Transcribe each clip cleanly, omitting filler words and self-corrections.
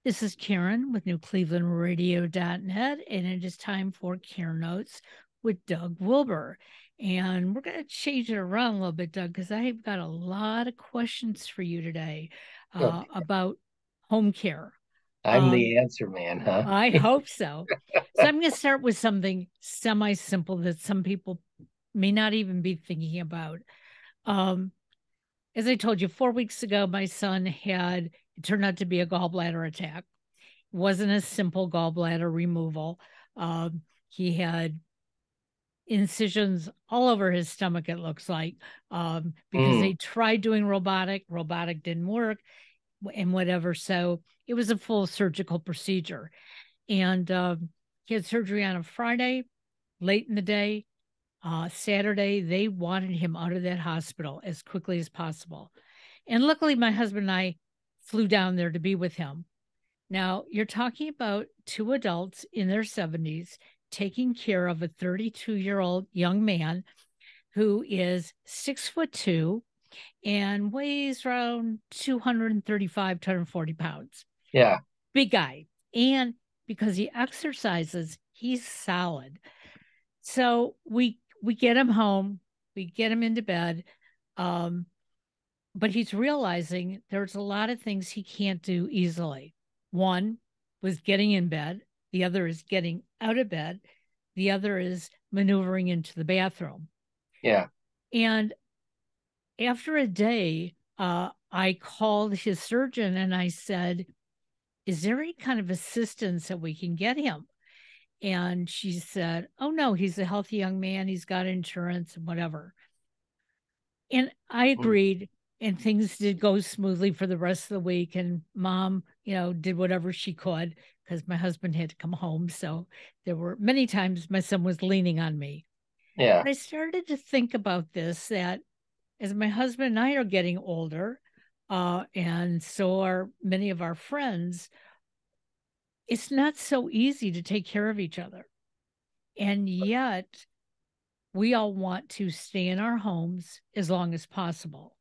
This is Karen with newclevelandradio.net, and it is time for Care Notes with Doug Wilber. And we're going to change it around a little bit, Doug, because I've got a lot of questions for you today Okay. about home care. I'm Um, the answer man, huh? I hope so. So I'm going to start with something semi simple that some people may not even be thinking about. Um, as I told you, 4 weeks ago, my son had, it turned out to be a gallbladder attack. Wasn't a simple gallbladder removal. He had incisions all over his stomach, it looks like, because Mm, they tried doing robotic didn't work, and whatever. So it was a full surgical procedure. And he had surgery on a Friday, late in the day. Saturday, they wanted him out of that hospital as quickly as possible. And luckily, my husband and I flew down there to be with him. Now, you're talking about two adults in their 70s taking care of a 32-year-old young man who is 6'2" and weighs around 235, 240 pounds. yeah. Big guy. And because he exercises, he's solid. So we get him home, we get him into bed. Um, but he's realizing there's a lot of things he can't do easily. One was getting in bed, the other is getting out of bed, the other is maneuvering into the bathroom. Yeah. And after a day, I called his surgeon and I said, "Is there any kind of assistance that we can get him?" And she said, "Oh, no, he's a healthy young man. He's got insurance and whatever." And I Mm, agreed, and things did go smoothly for the rest of the week. And mom, did whatever she could because my husband had to come home. So there were many times my son was leaning on me. yeah. But I started to think about this that as my husband and I are getting older, and so are many of our friends, it's not so easy to take care of each other. And yet, we all want to stay in our homes as long as possible.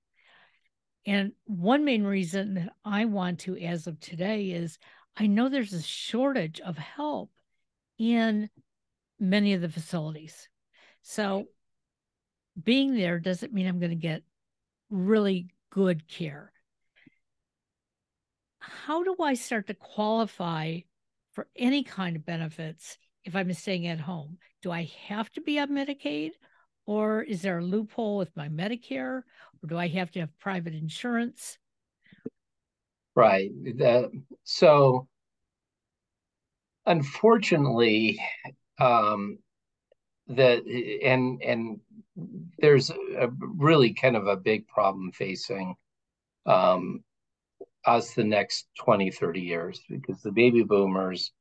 And one main reason that I want to, as of today, is I know there's a shortage of help in many of the facilities. So being there doesn't mean I'm going to get really good care. How do I start to qualify for any kind of benefits if I'm staying at home? Do I have to be on Medicaid? Or is there a loophole with my Medicare? Or do I have to have private insurance? Right. So unfortunately, um, that and there's a really kind of a big problem facing um, us the next 20, 30 years because the baby boomers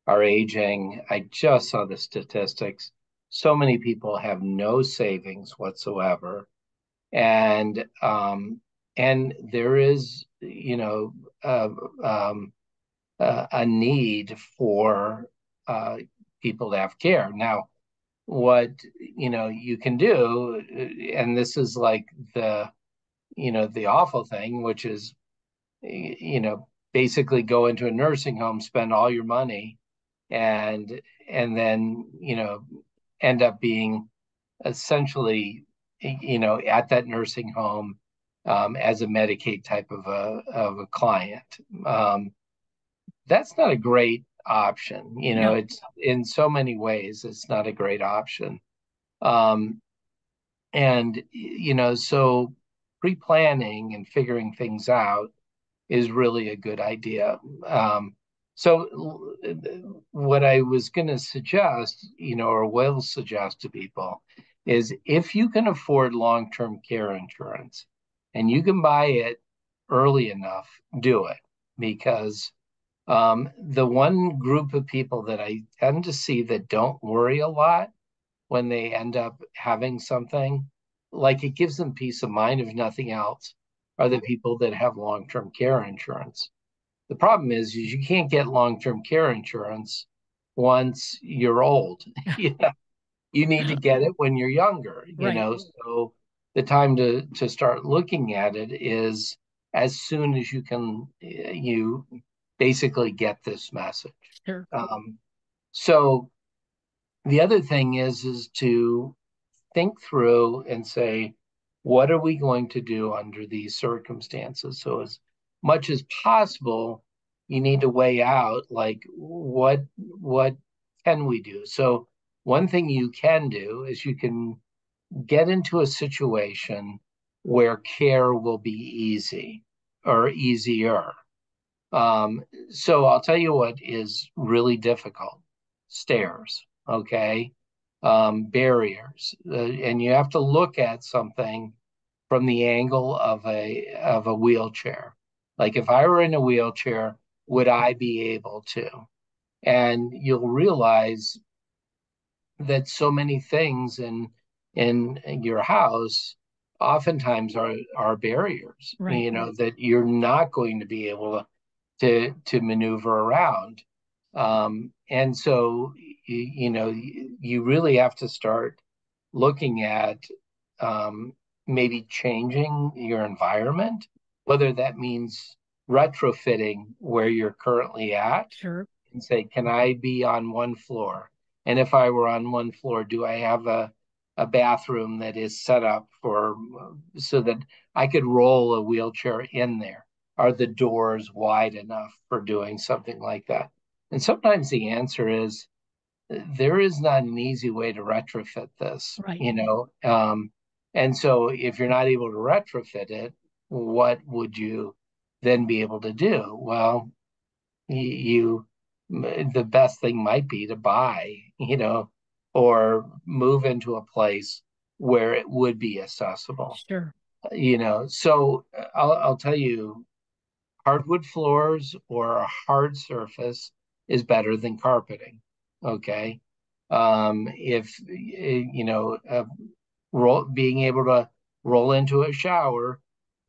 are aging. I just saw the statistics. So many people have no savings whatsoever. and there is uh, um, a need for uh, people to have care now. What you can do, and this is like the awful thing, which is basically go into a nursing home, spend all your money, and then end up being essentially, at that nursing home as a Medicaid type of a client. That's not a great option. No. It's in so many ways, it's not a great option. Um, and, so pre-planning and figuring things out is really a good idea. So what I was going to suggest, or will suggest to people is if you can afford long-term care insurance and you can buy it early enough, do it because the one group of people that I tend to see that don't worry a lot when they end up having something, like it gives them peace of mind if nothing else, are the people that have long-term care insurance. The problem is you can't get long-term care insurance once you're old. You need to get it when you're younger, Right. So the time to start looking at it is as soon as you can, you basically get this message. Sure. So the other thing is to think through and say, what are we going to do under these circumstances? So as much as possible, you need to weigh out like what can we do? So one thing you can do is you can get into a situation where care will be easy or easier. So I'll tell you what is really difficult: stairs, okay? Barriers. And you have to look at something from the angle of a wheelchair. Like if I were in a wheelchair, would I be able to? And you'll realize that so many things in your house oftentimes are barriers, Right. you know, that you're not going to be able to maneuver around. And so you know you really have to start looking at maybe changing your environment, whether that means retrofitting where you're currently at Sure. and say, can I be on one floor? And if I were on one floor, do I have a bathroom that is set up for so that I could roll a wheelchair in there? Are the doors wide enough for doing something like that? And sometimes the answer is there is not an easy way to retrofit this, Right. you know. And so if you're not able to retrofit it, what would you then be able to do? Well, you the best thing might be to buy, you know, or move into a place where it would be accessible, Sure. you know. So I'll tell you, hardwood floors or a hard surface is better than carpeting. Okay. If you know, being able to roll into a shower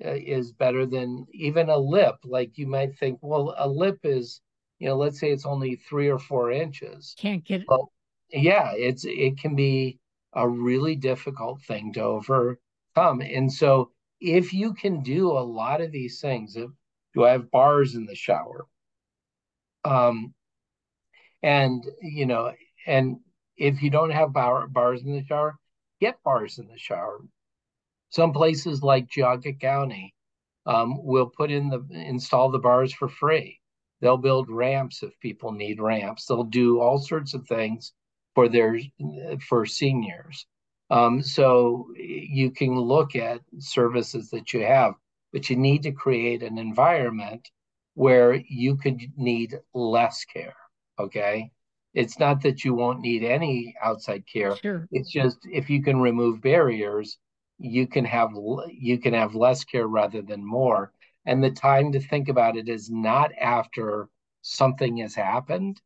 is better than even a lip. Like you might think, well, a lip is, you know, let's say it's only 3 or 4 inches. Can't get Well, yeah, it can be a really difficult thing to overcome. And so if you can do a lot of these things, if do I have bars in the shower? Um, and you know, and if you don't have bars in the shower, get bars in the shower. Some places like Geauga County will install the bars for free. They'll build ramps if people need ramps. They'll do all sorts of things for for seniors. So you can look at services that you have, but you need to create an environment where you could need less care. Okay. It's not that you won't need any outside care. sure. It's just if you can remove barriers, you can have less care rather than more. And the time to think about it is not after something has happened,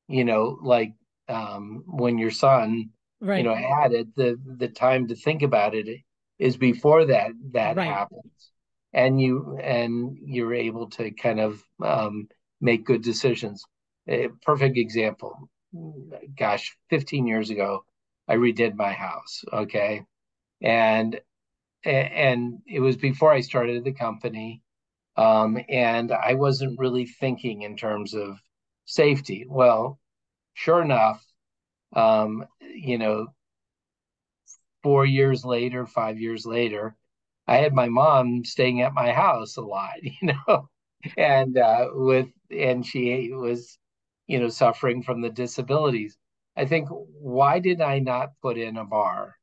you know, like when your son, you Right. know, had it, the time to think about it is before that Right. happens. And you're able to kind of make good decisions. A perfect example. Gosh, 15 years ago, I redid my house. Okay. And and it was before I started the company. And I wasn't really thinking in terms of safety. Well, sure enough, you know, 4 years later, 5 years later, I had my mom staying at my house a lot, you know, and she was, you know, suffering from the disabilities. I think, why did I not put in a bar?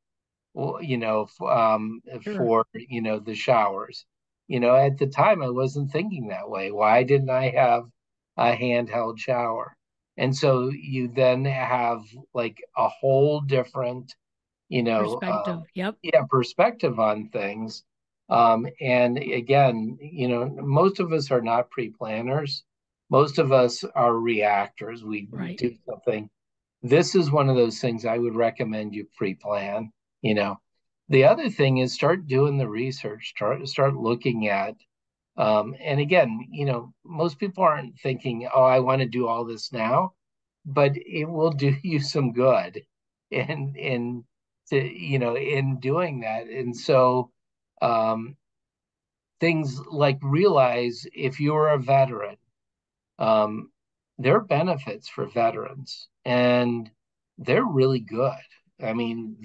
You know, Sure. for, you know, the showers. You know, at the time I wasn't thinking that way. Why didn't I have a handheld shower? And so you then have like a whole different, you know, Perspective. Yep. yeah, perspective on things. And again, you know, most of us are not pre-planners. Most of us are reactors. We Right. do something. This is one of those things I would recommend you pre-plan, you know. The other thing is start doing the research, start looking at, and again, you know, most people aren't thinking, oh, I want to do all this now, but it will do you some good in to, you know, in doing that. And so um, things like realize if you're a veteran, um, there are benefits for veterans, and they're really good. I mean,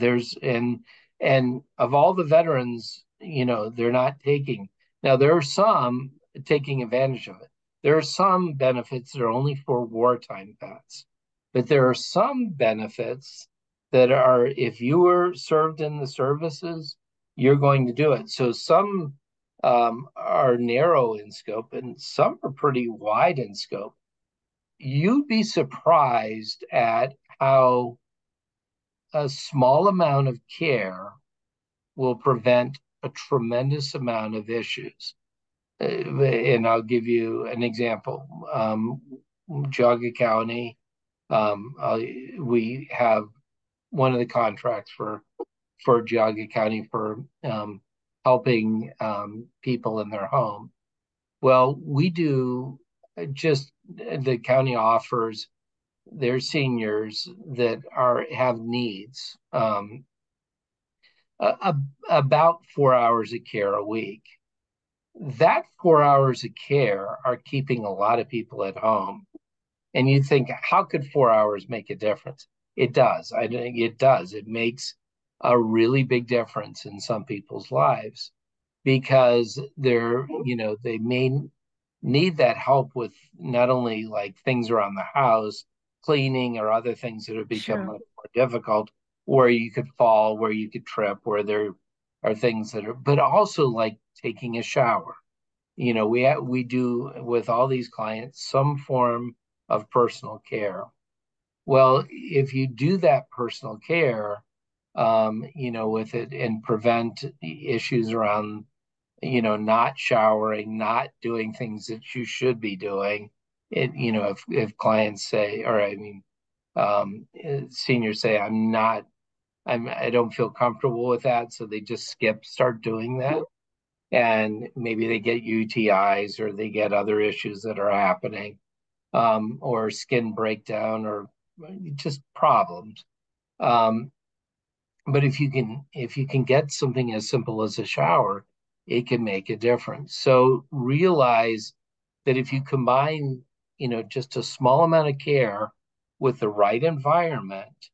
and of all the veterans, they're not taking. Now, there are some taking advantage of it. There are some benefits that are only for wartime vets, but there are some benefits that are, if you were served in the services, you're going to do it. So some are narrow in scope and some are pretty wide in scope. You'd be surprised at how a small amount of care will prevent a tremendous amount of issues. And I'll give you an example. Geauga County, we have one of the contracts for Geauga County for helping people in their home. Well, we do just the county offers their seniors that have needs about 4 hours of care a week. That 4 hours of care are keeping a lot of people at home. And you think, how could 4 hours make a difference? It does. I think it does. It makes a really big difference in some people's lives because they may need that help with not only like things around the house, cleaning or other things that have become Sure. much more difficult, where you could fall, where you could trip, where there are things that are, but also like taking a shower. We do with all these clients some form of personal care. Well, if you do that personal care, with it and prevent issues around not showering, not doing things that you should be doing. If clients say, or I mean, seniors say, I don't feel comfortable with that. So they just start doing that. And maybe they get UTIs or they get other issues that are happening, or skin breakdown or just problems. Um, but if you can get something as simple as a shower, it can make a difference. So realize that if you combine, just a small amount of care with the right environment,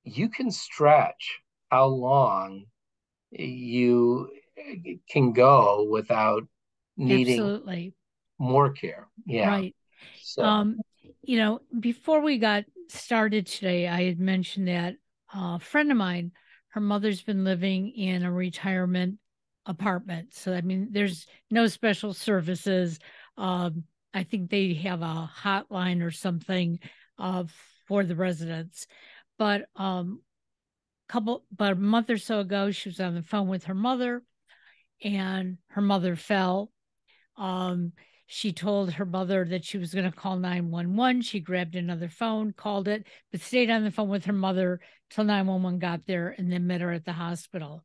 you can stretch how long you can go without needing Absolutely. more care. Yeah. Right. So, Before we got started today, I had mentioned that a friend of mine, her mother's been living in a retirement apartment. So, I mean, there's no special services. I think they have a hotline or something uh, for the residents. But about a month or so ago, she was on the phone with her mother, and her mother fell. um, she told her mother that she was going to call 911. She grabbed another phone, called it, but stayed on the phone with her mother till 911 got there and then met her at the hospital.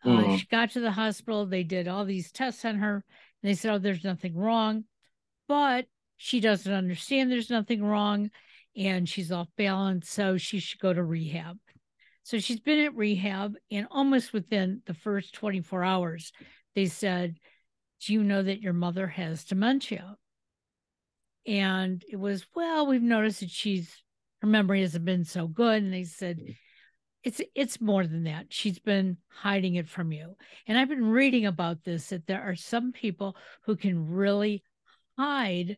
mm, She got to the hospital. They did all these tests on her. And they said, oh, there's nothing wrong. But she doesn't understand there's nothing wrong and she's off balance. So she should go to rehab. So she's been at rehab, and almost within the first 24 hours, they said, do you know that your mother has dementia? And it was, well, we've noticed that her memory hasn't been so good. And they said, it's more than that. She's been hiding it from you. And I've been reading about this, that there are some people who can really hide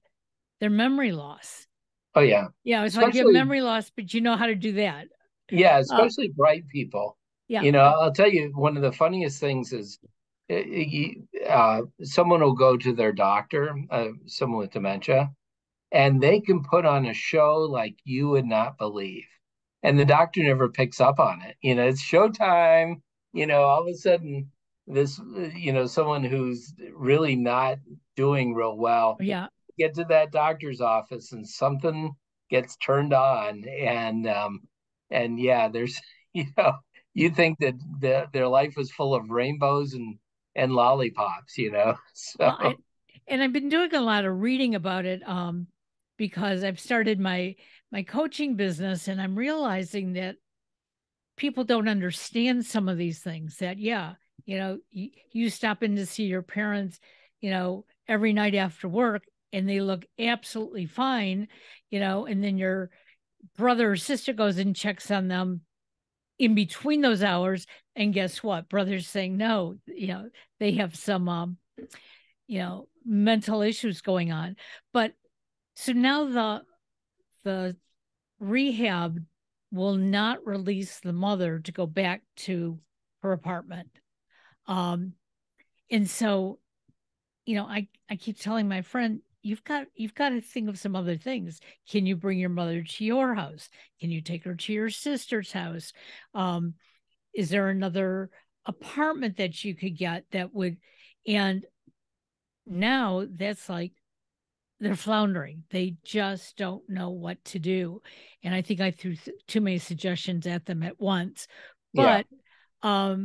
their memory loss. oh yeah, Yeah, it's like you have especially memory loss, but you know how to do that. yeah, Uh, especially bright people. yeah, I'll tell you, one of the funniest things is someone will go to their doctor, someone with dementia, and they can put on a show like you would not believe. And the doctor never picks up on it. It's showtime. All of a sudden, this, someone who's really not doing real well yeah. get to that doctor's office and something gets turned on. And yeah, there's, you think that their life is full of rainbows and lollipops. Well, So, and I've been doing a lot of reading about it because I've started my coaching business, and I'm realizing that people don't understand some of these things. That you stop in to see your parents, every night after work. and they look absolutely fine, and then your brother or sister goes and checks on them in between those hours, and guess what? Brother's saying no, they have some mental issues going on. But so now the rehab will not release the mother to go back to her apartment. And so, I keep telling my friend, you've got to think of some other things. Can you bring your mother to your house? Can you take her to your sister's house? Is there another apartment that you could get that would, and now that's like they're floundering. They just don't know what to do. And I think I threw too many suggestions at them at once. Yeah. But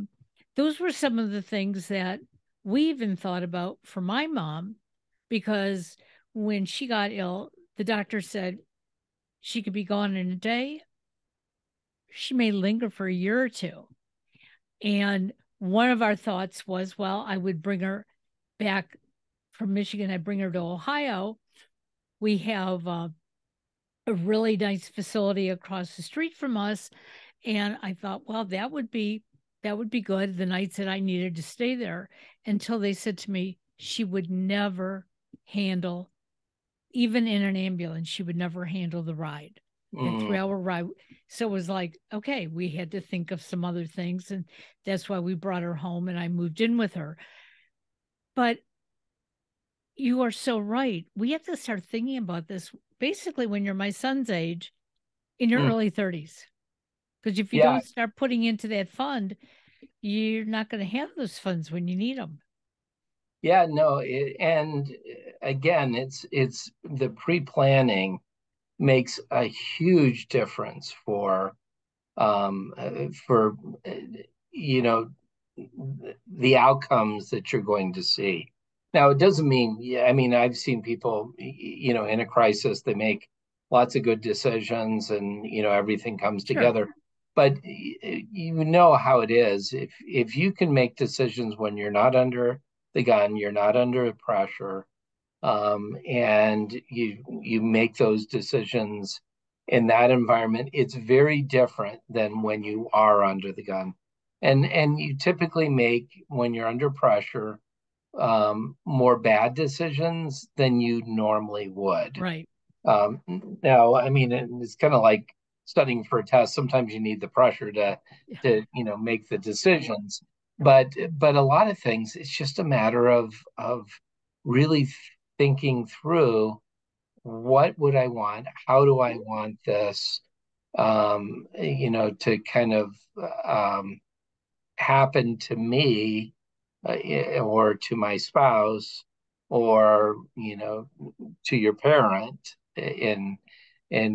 those were some of the things that we even thought about for my mom, because when she got ill, the doctor said she could be gone in a day. She may linger for a year or two. And one of our thoughts was, well, I would bring her back from Michigan. I'd bring her to Ohio. We have a really nice facility across the street from us. And I thought, well, that would be good the nights that I needed to stay there, until they said to me, she would never handle, even in an ambulance, she would never handle the ride, the 3-hour ride. So it was like, okay, we had to think of some other things. And that's why we brought her home and I moved in with her. But you are so right. We have to start thinking about this basically when you're my son's age, in your early 30s. Because if you Yeah. don't start putting into that fund, you're not going to have those funds when you need them. Yeah, no, and again, it's the pre-planning makes a huge difference for you know the outcomes that you're going to see. Now, it doesn't mean, yeah, I mean, I've seen people, in a crisis, they make lots of good decisions and, everything comes Sure. together. But you know how it is. If you can make decisions when you're not under the gun, you're not under pressure, and you make those decisions in that environment, it's very different than when you are under the gun. And you typically make, when you're under pressure, more bad decisions than you normally would. Right. Now, I mean, it's kind of like studying for a test. Sometimes you need the pressure to make the decisions. But a lot of things, it's just a matter of really thinking through, what would I want? How do I want this? To kind of happen to me, or to my spouse, or to your parent in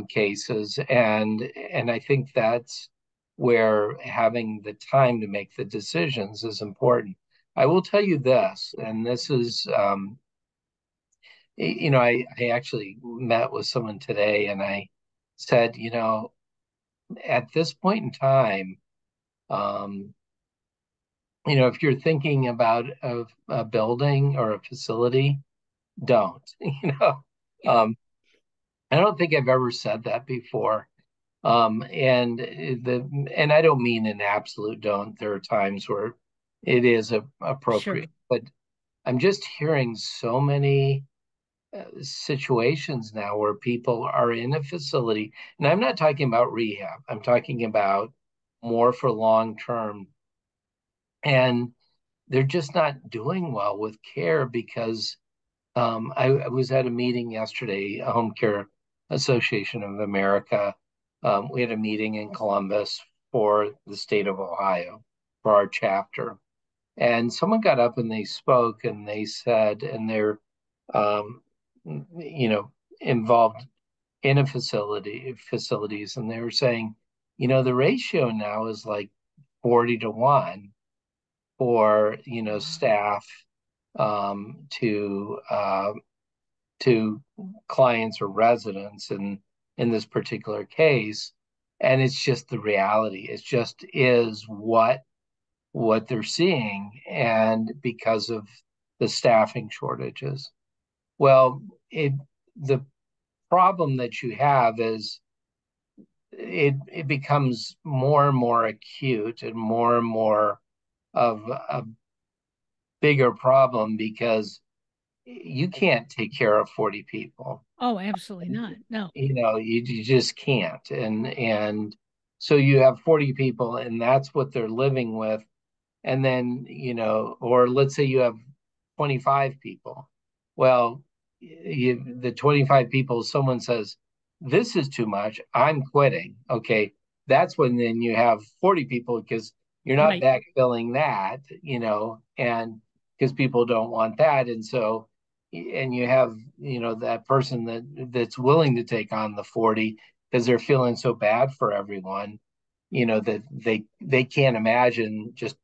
cases. And I think that's where having the time to make the decisions is important. I will tell you this, and this is I actually met with someone today, and I said, at this point in time, um, if you're thinking about a building or a facility, don't. Yeah. I don't think I've ever said that before. And I don't mean an absolute don't. There are times where it is Sure. appropriate, but I'm just hearing so many situations now where people are in a facility, and I'm not talking about rehab. I'm talking about more for long term, and they're just not doing well with care because I was at a meeting yesterday, a Home Care Association of America. We had a meeting in Columbus for the state of Ohio for our chapter. And someone got up and they spoke and they said, and they're, um, involved in a facilities, and they were saying, the ratio now is like 40-1 for, staff, to clients or residents in this particular case. And it's just the reality. It just is what they're seeing, and because of the staffing shortages. Well, the problem that you have is it becomes more and more acute and more of a bigger problem because you can't take care of 40 people. Oh, absolutely not. No. You just can't. And so you have 40 people and that's what they're living with. And then, or let's say you have 25 people. Well, the 25 people, someone says, this is too much, I'm quitting. Okay. That's when then you have 40 people because you're not Right. backfilling that, and because people don't want that. And so, and you have, that person that's willing to take on the 40 because they're feeling so bad for everyone, that they can't imagine just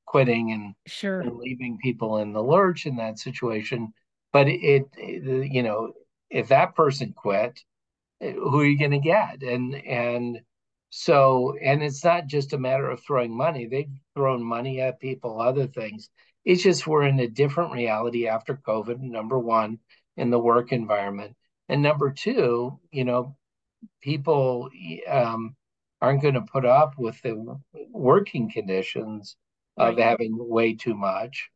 quitting Sure. and leaving people in the lurch in that situation. But if that person quit, who are you going to get? And it's not just a matter of throwing money. They've thrown money at people, other things. It's just we're in a different reality after COVID, number one, in the work environment. And number two, people aren't going to put up with the working conditions of Right. having way too much.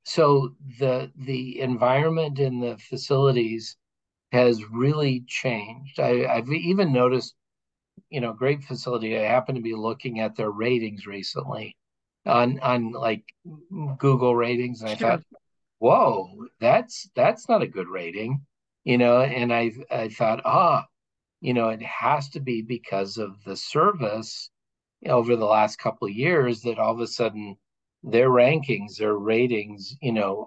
So the environment in the facilities has really changed. I've even noticed, great facility. I happen to be looking at their ratings recently on like Google ratings, and I thought, Sure. whoa, that's not a good rating, and I thought, it has to be because of the service over the last couple of years that all of a sudden their rankings, their ratings,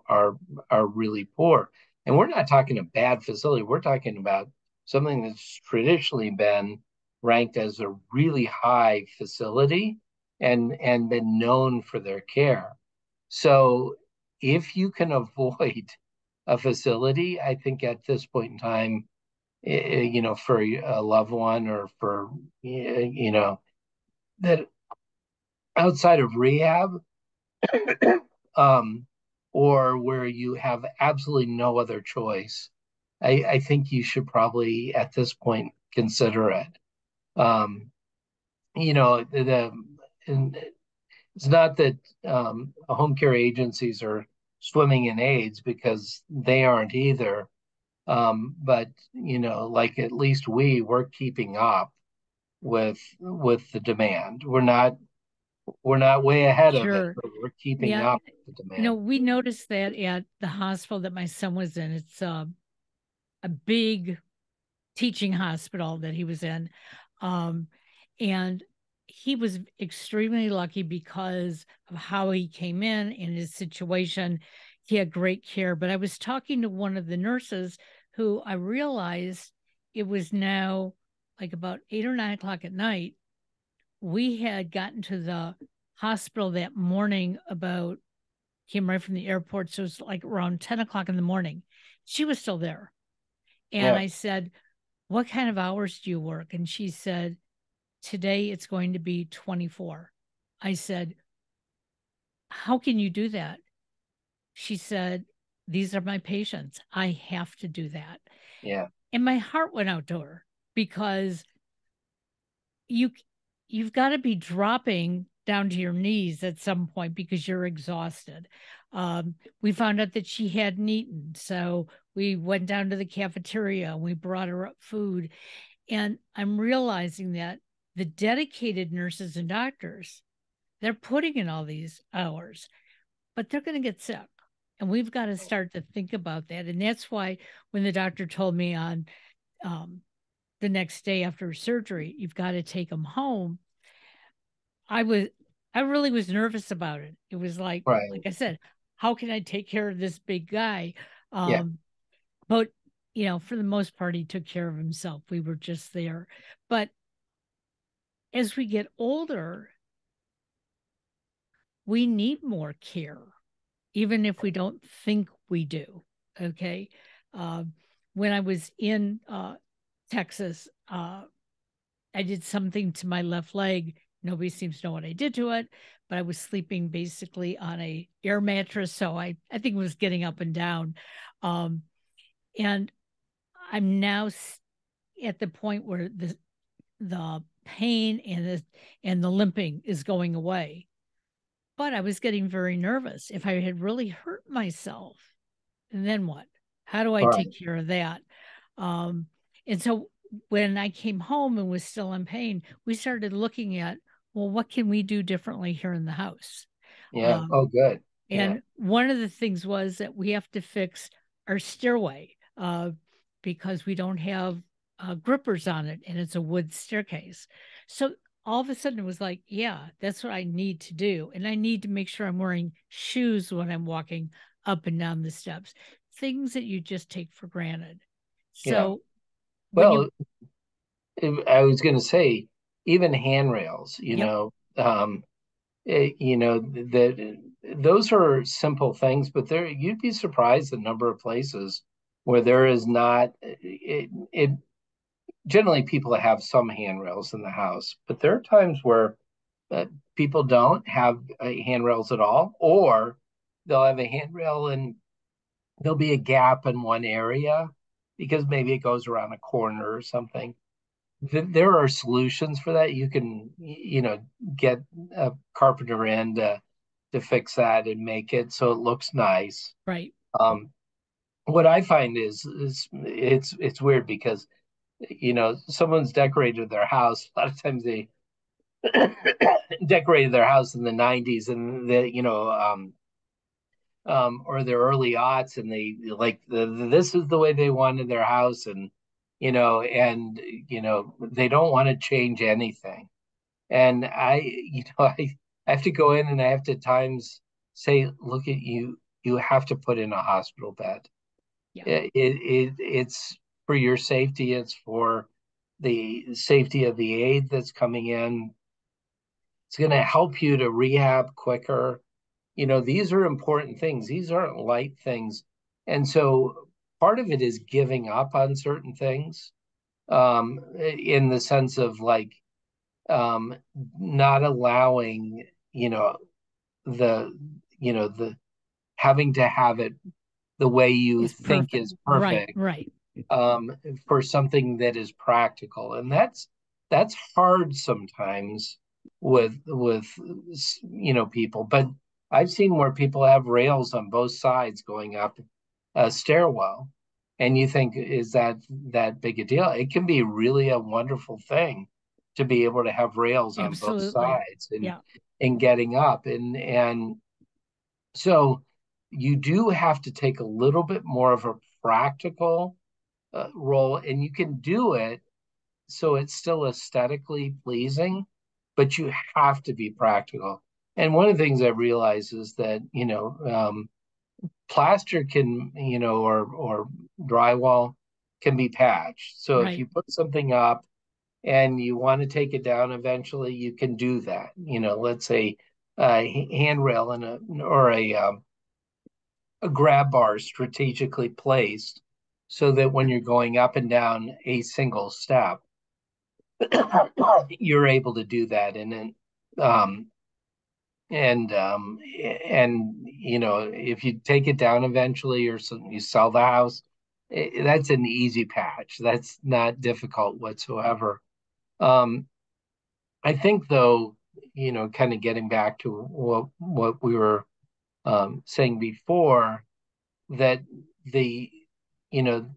are really poor. And we're not talking a bad facility. We're talking about something that's traditionally been ranked as a really high facility and been known for their care. So if you can avoid a facility, I think at this point in time, for a loved one or for, that outside of rehab, um, or where you have absolutely no other choice, I think you should probably at this point consider it. Um, and it's not that home care agencies are swimming in AIDS because they aren't either. But like at least we're keeping up with the demand. We're not way ahead of it, Sure. but we're keeping Yeah. up with the demand. We noticed that at the hospital that my son was in. It's a big teaching hospital that he was in. Um, and he was extremely lucky because of how he came in and his situation. He had great care. But I was talking to one of the nurses who I realized it was now like about 8 or 9 o'clock at night. We had gotten to the hospital that morning about came right from the airport. So it was like around 10 o'clock in the morning. She was still there. And Yeah, I said, what kind of hours do you work? And she said, today it's going to be 24. I said, how can you do that? She said, these are my patients. I have to do that. yeah, And my heart went out to her because you you've got to be dropping down to your knees at some point because you're exhausted. We found out that she hadn't eaten, so we went down to the cafeteria and we brought her up food. And I'm realizing that the dedicated nurses and doctors, they're putting in all these hours, but they're going to get sick. And we've got to start to think about that. And that's why when the doctor told me on um, the next day after surgery, you've got to take them home, I was, I really was nervous about it. It was right. like I said, how can I take care of this big guy? Yeah, But for the most part, he took care of himself. We were just there. But as we get older, we need more care, even if we don't think we do. Okay. When I was in Texas, I did something to my left leg Nobody seems to know what I did to it, but I was sleeping basically on a air mattress. So I think it was getting up and down. Um, and I'm now at the point where the pain and the limping is going away. But I was getting very nervous. If I had really hurt myself, and then what? How do I All right. take care of that? Um, and so when I came home and was still in pain, we started looking at, well, what can we do differently here in the house? Yeah. Um, Oh, good. Yeah. and one of the things was that we have to fix our stairway because we don't have grippers on it and it's a wood staircase. So all of a sudden it was like, yeah, that's what I need to do. And I need to make sure I'm wearing shoes when I'm walking up and down the steps, things that you just take for granted. Yeah. So when you, Well, I was going to say, even handrails, yep, that those are simple things, but there you'd be surprised the number of places where there is not it generally people have some handrails in the house, but there are times where uh, people don't have handrails at all, or they'll have a handrail and there'll be a gap in one area because maybe it goes around a corner or something. There are solutions for that. You can, get a carpenter in to fix that and make it so it looks nice. right, Um, what I find is it's weird because someone's decorated their house. A lot of times they decorated their house in the '90s and or the early aughts, and they like this is the way they wanted their house, and they don't want to change anything. And I have to go in and I have to at times say, look at you, you have to put in a hospital bed. yeah, It's for your safety. It's for the safety of the aide that's coming in. It's going to help you to rehab quicker. These are important things. These aren't light things. And so part of it is giving up on certain things, in the sense of like, um, not allowing, the, the having to have it the way you it's think perfect. is Right, perfect, right. for something that is practical. And that's hard sometimes with people. But I've seen where people have rails on both sides going up a stairwell, and you think, is that big a deal? It can be really a wonderful thing to be able to have rails on both Absolutely. sides and Yeah. getting up, and so you do have to take a little bit more of a practical role, and you can do it so it's still aesthetically pleasing, but you have to be practical. And one of the things I realize is that plaster can, or drywall can be patched. So if Right. you put something up and you want to take it down eventually, you can do that. Let's say a handrail and a grab bar strategically placed so that when you're going up and down a single step, you're able to do that. And then, um, if you take it down eventually or you sell the house, that's an easy patch. That's not difficult whatsoever. Um, I think though, kind of getting back to what we were saying before, that the you know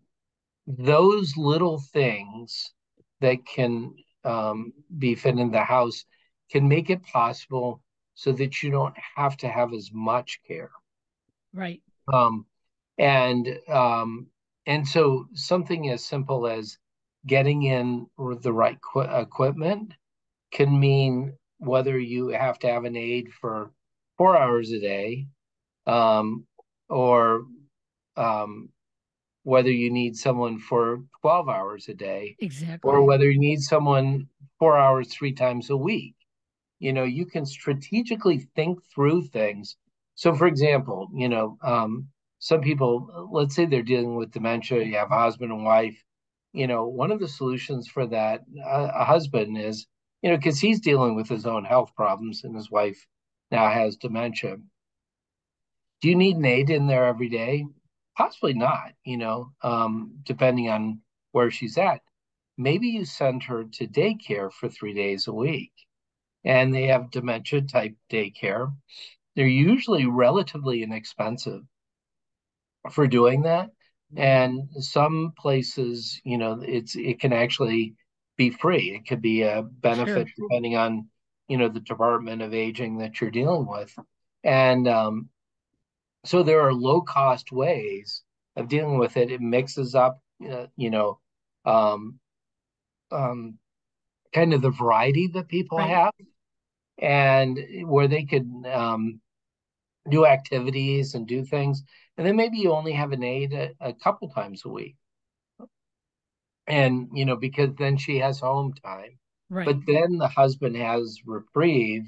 those little things that can be fit in the house can make it possible so that you don't have to have as much care. Right. Um, and so something as simple as getting in with the right equipment can mean whether you have to have an aide for 4 hours a day, um, or um, whether you need someone for 12 hours a day, or Exactly. whether you need someone 4 hours 3 times a week. You can strategically think through things. So, for example, some people, let's say they're dealing with dementia, you have a husband and wife. One of the solutions for that, a husband is because he's dealing with his own health problems and his wife now has dementia. Do you need an aide in there every day? Possibly not, depending on where she's at. Maybe you send her to daycare for 3 days a week, and they have dementia type daycare. They're usually relatively inexpensive for doing that. And some places, it can actually be free. It could be a benefit Sure. depending on, the Department of Aging that you're dealing with. And so there are low cost ways of dealing with it. It mixes up, um, um, kind of the variety that people Right. have, and where they could do activities and do things. And then maybe you only have an aide a couple times a week. And, because then she has home time. But Right. then the husband has reprieve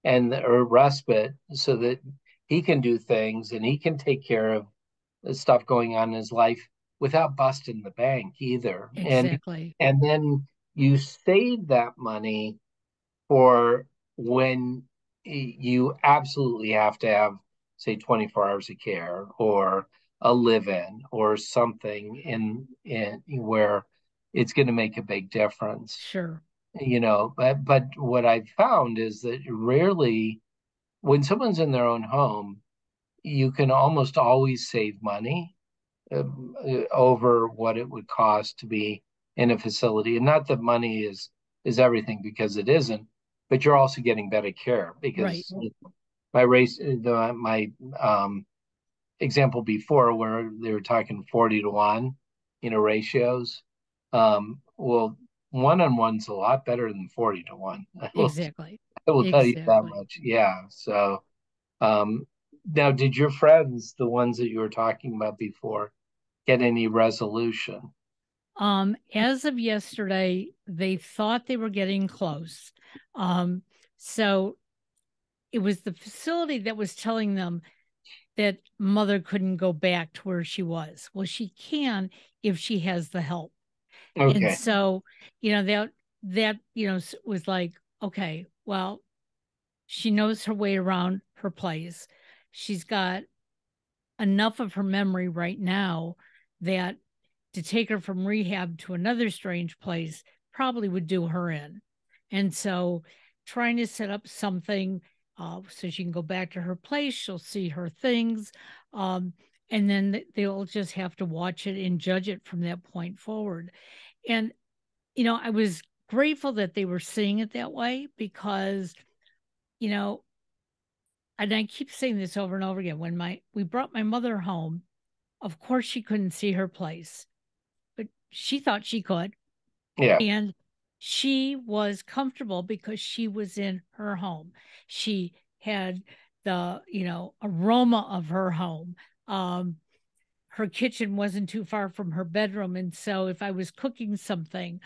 or respite so that he can do things and he can take care of the stuff going on in his life without busting the bank either. Exactly. And then you save that money for when you absolutely have to have, say, 24 hours of care or a live-in or something in where it's going to make a big difference. Sure. But what I've found is that rarely, when someone's in their own home, you can almost always save money over what it would cost to be in a facility. And not that money is everything, because it isn't, but you're also getting better care. Right. Because my example before, where they were talking 40 to 1, ratios. Well, one-on-one's a lot better than 40 to 1. Exactly. I will tell you that Exactly. much. Yeah. So um, now, did your friends, the ones that you were talking about before, get any resolution? As of yesterday, they thought they were getting close. Um, so it was the facility that was telling them that mother couldn't go back to where she was. Well, she can if she has the help. And Okay. so, that was like, okay, well, she knows her way around her place. She's got enough of her memory right now that to take her from rehab to another strange place probably would do her in. And so trying to set up something so she can go back to her place, she'll see her things. And then they'll just have to watch it and judge it from that point forward. And, I was grateful that they were seeing it that way because, you know, and I keep saying this over and over again. When we brought my mother home, of course she couldn't see her place, but she thought she could. Yeah. And she was comfortable because she was in her home. She had the, aroma of her home. Um, her kitchen wasn't too far from her bedroom. And so if I was cooking something,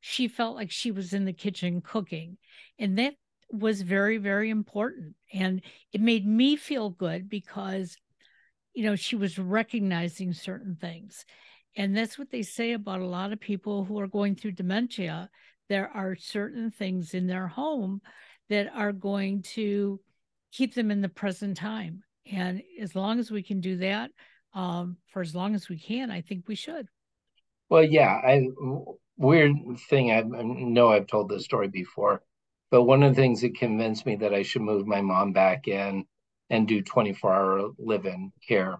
she felt like she was in the kitchen cooking. And that was very, very important. And it made me feel good because she was recognizing certain things. And that's what they say about a lot of people who are going through dementia. There are certain things in their home that are going to keep them in the present time. And as long as we can do that, for as long as we can, I think we should. Well, yeah. Weird thing. I know I've told this story before, but one of the things that convinced me that I should move my mom back in and do 24-hour live-in care,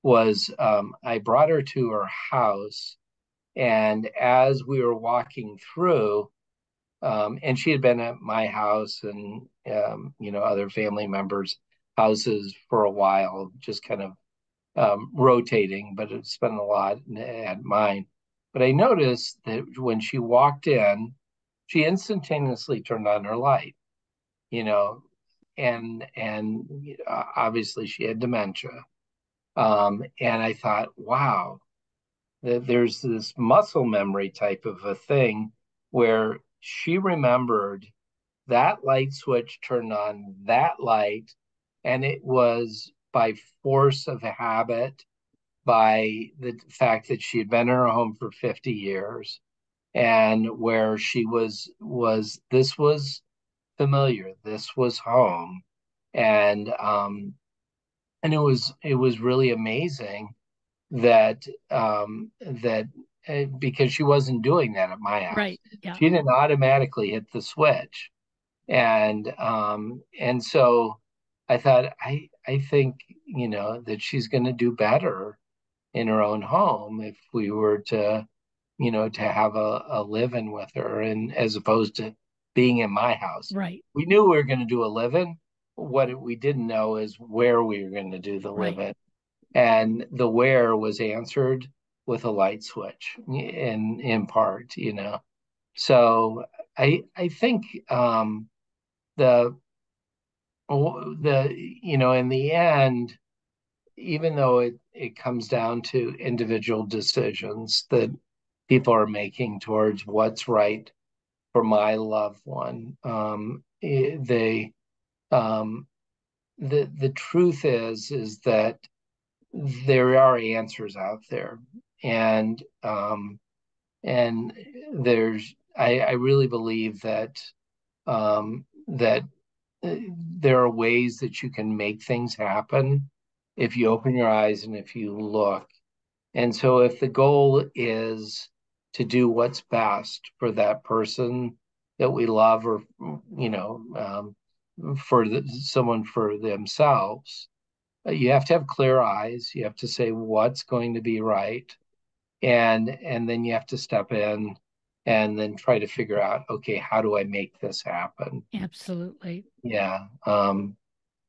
was I brought her to her house, and as we were walking through, and she had been at my house and other family members' houses for a while, just kind of rotating, but it's been a lot at mine. But I noticed that when she walked in, she instantaneously turned on her light, you know, and obviously she had dementia. And I thought, wow, there's this muscle memory type of a thing where she remembered that light switch turned on that light, and it was by force of habit, by the fact that she had been in her home for 50 years. and where she was this was familiar, this was home, and it was really amazing that because she wasn't doing that at my house. Right. Yeah. She didn't automatically hit the switch. And so I thought I think, that she's going to do better in her own home if we were to, to have a live-in with her, and as opposed to being in my house. Right. We knew we were going to do a live-in. What we didn't know is where we were going to do the Right. live-in. And the where was answered with a light switch in part, So I think the in the end, even though it comes down to individual decisions that people are making towards what's right for my loved one, they the truth is that there are answers out there, and and I really believe that there are ways that you can make things happen if you open your eyes and if you look. And so if the goal is to do what's best for that person that we love, or someone for themselves, you have to have clear eyes. You have to say what's going to be right, and then you have to step in and then try to figure out, okay, how do I make this happen? Absolutely. Yeah.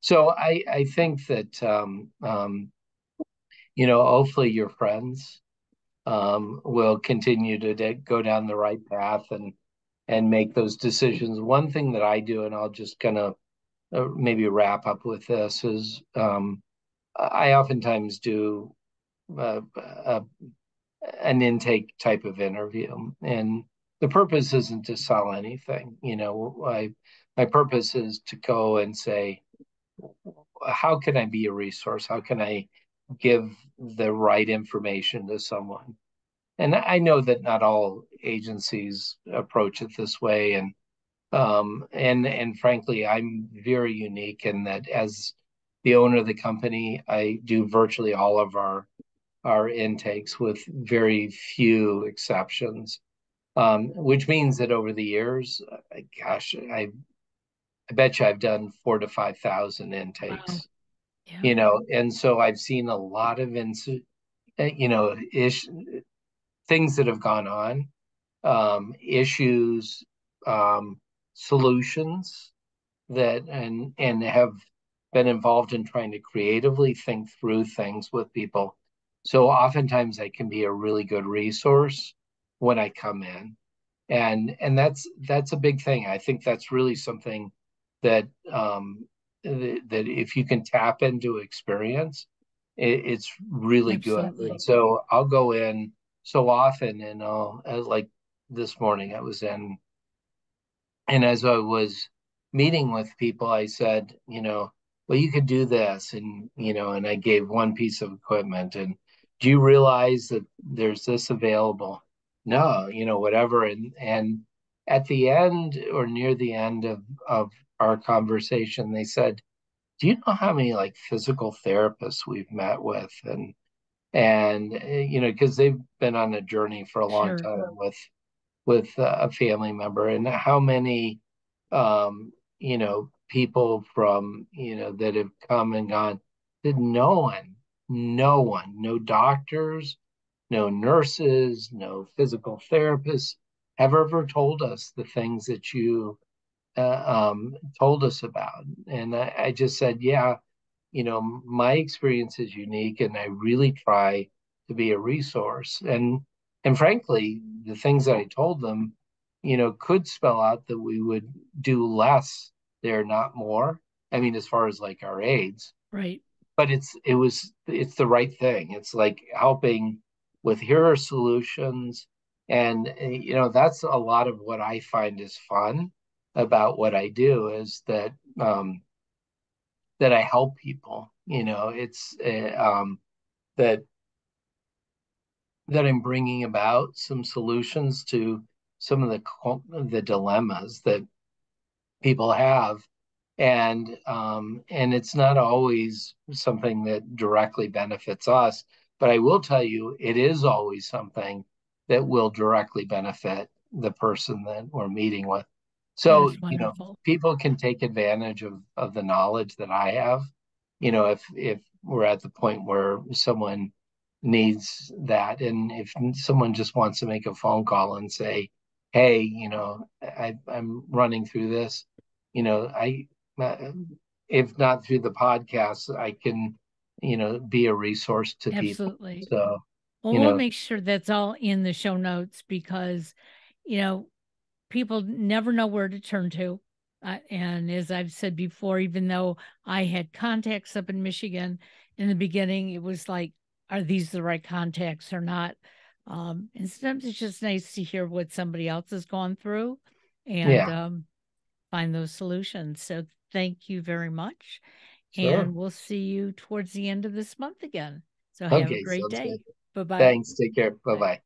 So I think that hopefully your friends will continue to go down the right path and make those decisions. One thing that I do, and I'll just kind of maybe wrap up with this, is I oftentimes do uh, uh, an intake type of interview, and the purpose isn't to sell anything. My purpose is to go and say, how can I be a resource? How can I give the right information to someone? And I know that not all agencies approach it this way, and frankly, I'm very unique in that as the owner of the company, I do virtually all of our intakes with very few exceptions, which means that over the years, gosh, I bet you I've done 4 to 5 thousand Wow. intakes, Yeah. and so I've seen a lot of things that have gone on, issues, um, solutions and have been involved in trying to creatively think through things with people. So oftentimes I can be a really good resource when I come in. And that's a big thing. I think that's really something that that if you can tap into experience, it's really good. And Absolutely. so I'll go in so often, and like this morning I was in, and as I was meeting with people, I said, well, you could do this, and I gave one piece of equipment, and do you realize that there's this available? No, whatever. And at the end or near the end of our conversation, they said, do you know how many like physical therapists we've met with? And because they've been on a journey for a long Sure. time with a family member, and how many people from that have come and gone, that no one, no doctors, no nurses, no physical therapists have ever told us the things that you told us about. And I just said, yeah, my experience is unique, and I really try to be a resource. And frankly, the things that I told them, could spell out that we would do less there, not more. I mean, as far as like our aids, Right. but it's the right thing. It's like helping with, here are solutions, and that's a lot of what I find is fun about what I do, is that I help people. It's that I'm bringing about some solutions to some of the dilemmas that people have, and it's not always something that directly benefits us, but I will tell you it is always something that will directly benefit the person that we're meeting with. That So, is wonderful. people can take advantage of the knowledge that I have. If we're at the point where someone needs that, and if someone just wants to make a phone call and say, hey, I'm running through this, I uh, if not through the podcast, I can, be a resource to people. Absolutely. So, Well, you we'll know, make sure that's all in the show notes because, you know, people never know where to turn to. And as I've said before, even though I had contacts up in Michigan in the beginning, it was like, are these the right contacts or not? And sometimes it's just nice to hear what somebody else has gone through and yeah, find those solutions. So thank you very much. sure. And we'll see you towards the end of this month again. So have a Okay, great sounds good. day. Bye bye. Thanks. Take care. Bye Bye. bye.